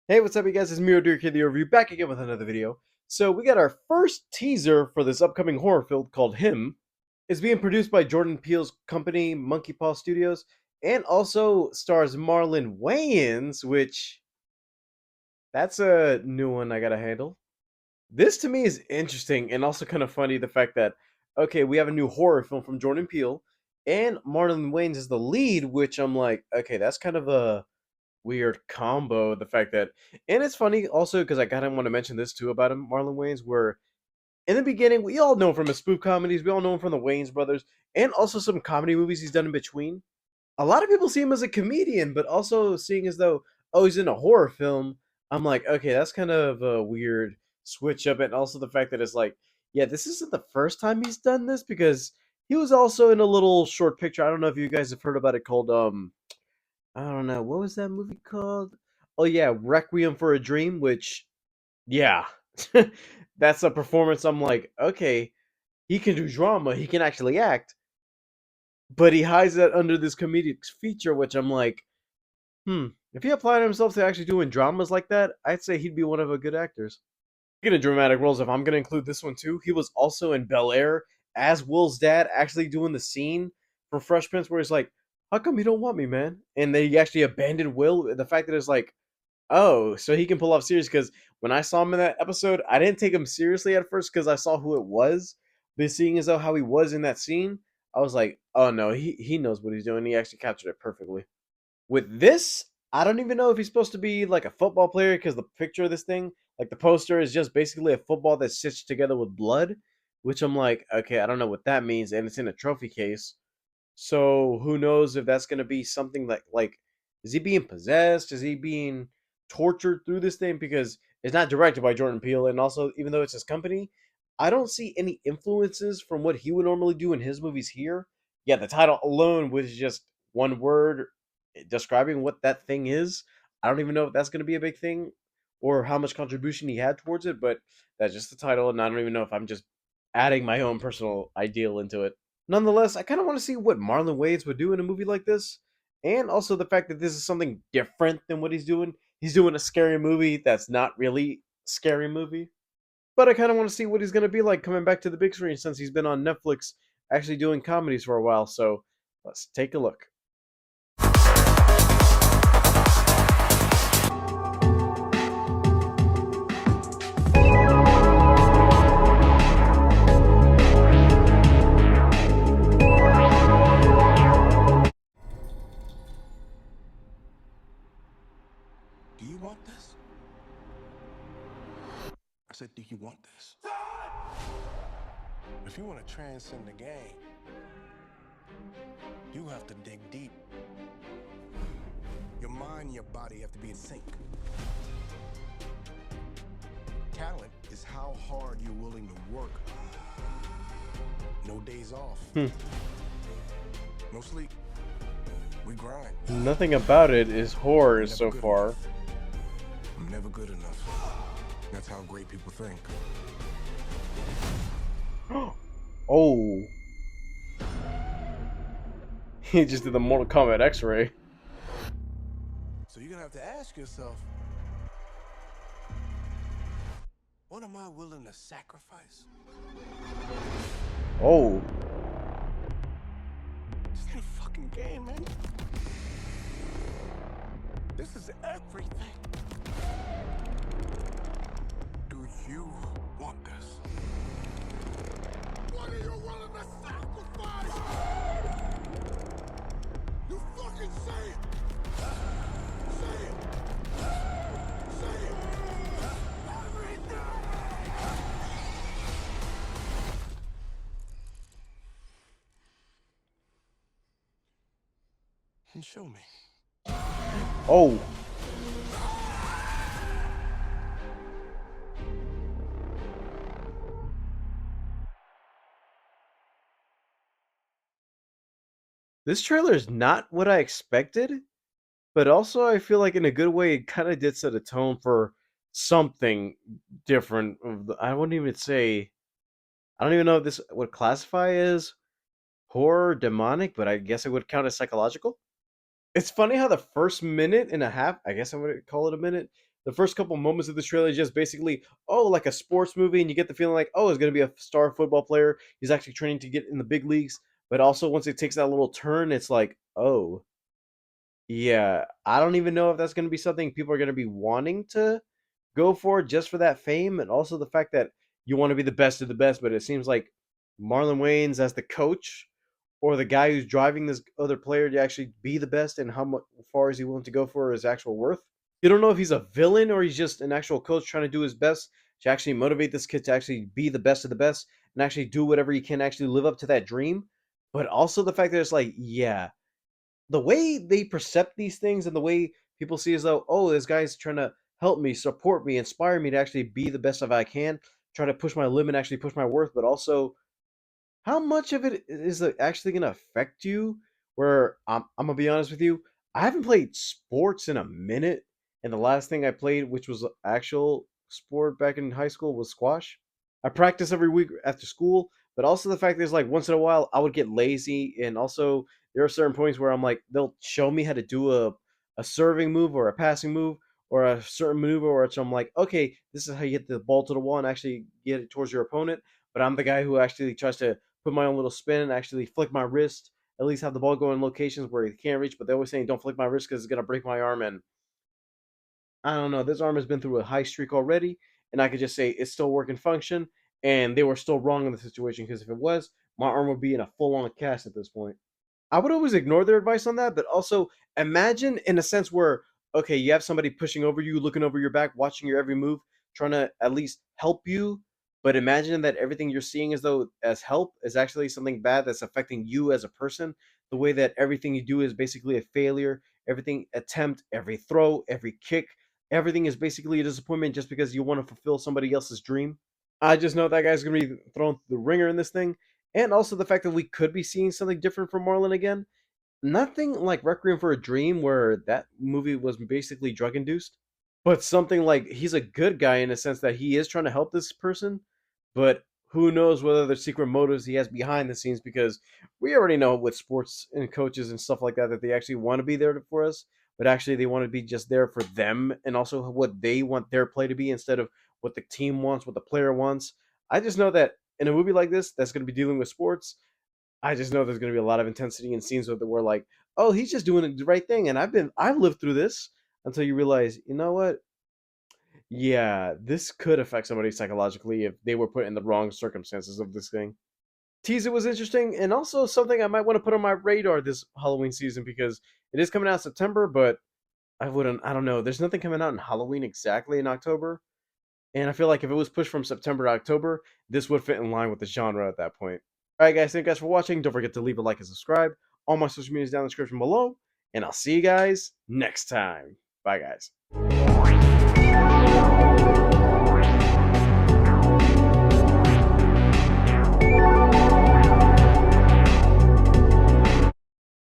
Hey, what's up, you guys? It's Miro Deer Kid the Overview back again with another video. So we got our first teaser for this upcoming horror film called Him. It's being produced by Jordan Peele's company, Monkey Paw Studios, and also stars Marlon Wayans, which that's a new one I gotta handle. This to me is interesting and also kind of funny. The fact that okay, we have a new horror film from Jordan Peele, and Marlon Wayans is the lead, which I'm like, okay, that's kind of a weird combo. The fact that, and it's funny also because I kind of want to mention this too about him, Marlon Wayans, where in the beginning we all know him from his spoof comedies, we all know him from the Wayans brothers, and also some comedy movies he's done in between. A lot of people see him as a comedian, but also seeing as though, oh, he's in a horror film. I'm like, okay, that's kind of a weird switch up, and also the fact that it's like, yeah, this isn't the first time he's done this because he was also in a little short picture. I don't know if you guys have heard about it called I don't know. What was that movie called? Oh yeah, Requiem for a Dream, which yeah. That's a performance I'm like, okay, he can do drama, he can actually act, but he hides that under this comedic feature, which I'm like, if he applied himself to actually doing dramas like that, I'd say he'd be one of a good actors. Speaking of dramatic roles, if I'm gonna include this one too, he was also in Bel Air as Will's dad, actually doing the scene for Fresh Prince where he's like, "How come you don't want me, man?" And they actually abandoned Will. The fact that it's like, oh, so he can pull off serious. Because when I saw him in that episode, I didn't take him seriously at first because I saw who it was. But seeing as though how he was in that scene, I was like, oh no, he knows what he's doing. He actually captured it perfectly. With this, I don't even know if he's supposed to be like a football player because the picture of this thing, like the poster, is just basically a football that's stitched together with blood. Which I'm like, okay, I don't know what that means, and it's in a trophy case. So who knows if that's gonna be something like is he being possessed? Is he being tortured through this thing? Because it's not directed by Jordan Peele, and also even though it's his company, I don't see any influences from what he would normally do in his movies here. Yeah, the title alone was just one word describing what that thing is. I don't even know if that's gonna be a big thing or how much contribution he had towards it, but that's just the title, and I don't even know if I'm just adding my own personal ideal into it. Nonetheless, I kind of want to see what Marlon Wayans would do in a movie like this, and also the fact that this is something different than what he's doing. He's doing a scary movie that's not really a scary movie, but I kind of want to see what he's going to be like coming back to the big screen since he's been on Netflix actually doing comedies for a while. So let's take a look. Do you want this? I said, do you want this? If you want to transcend the game, you have to dig deep. Your mind and your body have to be in sync. Talent is how hard you're willing to work. No days off. No sleep. We grind. Nothing about it is horror I'm so never good far. enough. I'm never good enough. That's how great people think. Oh, he just did the Mortal Kombat X-ray. So you're gonna have to ask yourself, what am I willing to sacrifice? Oh, This ain't a fucking game, man. This is everything. Do you want this? What are you willing to sacrifice? You fucking say it! Say it! Say it! Everything! And show me. oh. This trailer is not what I expected, but also I feel like in a good way it kind of did set a tone for something different. I wouldn't even say I don't even know if this would classify as horror demonic, but I guess it would count as psychological. It's funny how the first minute and a half, I guess I would call it a minute, The first couple moments of this trailer is just basically, oh, like a sports movie, and you get the feeling like, oh, it's going to be a star football player. He's actually training to get in the big leagues. But also, once it takes that little turn, it's like, oh, yeah, I don't even know if that's going to be something people are going to be wanting to go for just for that fame, and also the fact that you want to be the best of the best. But it seems like Marlon Wayans as the coach or the guy who's driving this other player to actually be the best, and how much far is he willing to go for his actual worth. You don't know if he's a villain or he's just an actual coach trying to do his best to actually motivate this kid to actually be the best of the best and actually do whatever he can actually live up to that dream. But also the fact that it's like, yeah, the way they percept these things and the way people see as though, oh, this guy's trying to help me, support me, inspire me to actually be the best of I can, try to push my limit, actually push my worth, but also how much of it is actually going to affect you? Where I'm gonna be honest with you, I haven't played sports in a minute, and the last thing I played, which was actual sport back in high school, was squash. I practice every week after school, but also the fact is like once in a while I would get lazy, and also there are certain points where I'm like they'll show me how to do a serving move or a passing move or a certain maneuver, which I'm like, okay, this is how you get the ball to the wall and actually get it towards your opponent. But I'm the guy who actually tries to put my own little spin and actually flick my wrist, at least have the ball go in locations where he can't reach. But they're always saying, don't flick my wrist because it's going to break my arm. And I don't know. This arm has been through a high streak already. And I could just say it's still working function. And they were still wrong in the situation because if it was, my arm would be in a full on cast at this point. I would always ignore their advice on that, but also imagine in a sense where okay, you have somebody pushing over you, looking over your back, watching your every move, trying to at least help you, but imagine that everything you're seeing as though as help is actually something bad that's affecting you as a person. The way that everything you do is basically a failure, everything attempt, every throw, every kick, everything is basically a disappointment just because you want to fulfill somebody else's dream. I just know that guy's gonna be thrown through the ringer in this thing, and also the fact that we could be seeing something different from Marlon again. Nothing like Requiem for a Dream, where that movie was basically drug induced, but something like he's a good guy in a sense that he is trying to help this person, but who knows whether there's secret motives he has behind the scenes because we already know with sports and coaches and stuff like that that they actually want to be there for us, but actually they want to be just there for them and also what they want their play to be instead of what the team wants, what the player wants. I just know that in a movie like this that's going to be dealing with sports, I just know there's going to be a lot of intensity and scenes where we're like, oh, he's just doing the right thing, and I've lived through this until you realize, you know what? Yeah, this could affect somebody psychologically if they were put in the wrong circumstances of this thing. Teaser was interesting, and also something I might want to put on my radar this Halloween season because it is coming out in September, but I don't know. There's nothing coming out in Halloween exactly in October, and I feel like if it was pushed from September to October, this would fit in line with the genre at that point. All right, guys, thank you guys for watching. Don't forget to leave a like and subscribe. All my social media is down in the description below, and I'll see you guys next time. Bye, guys.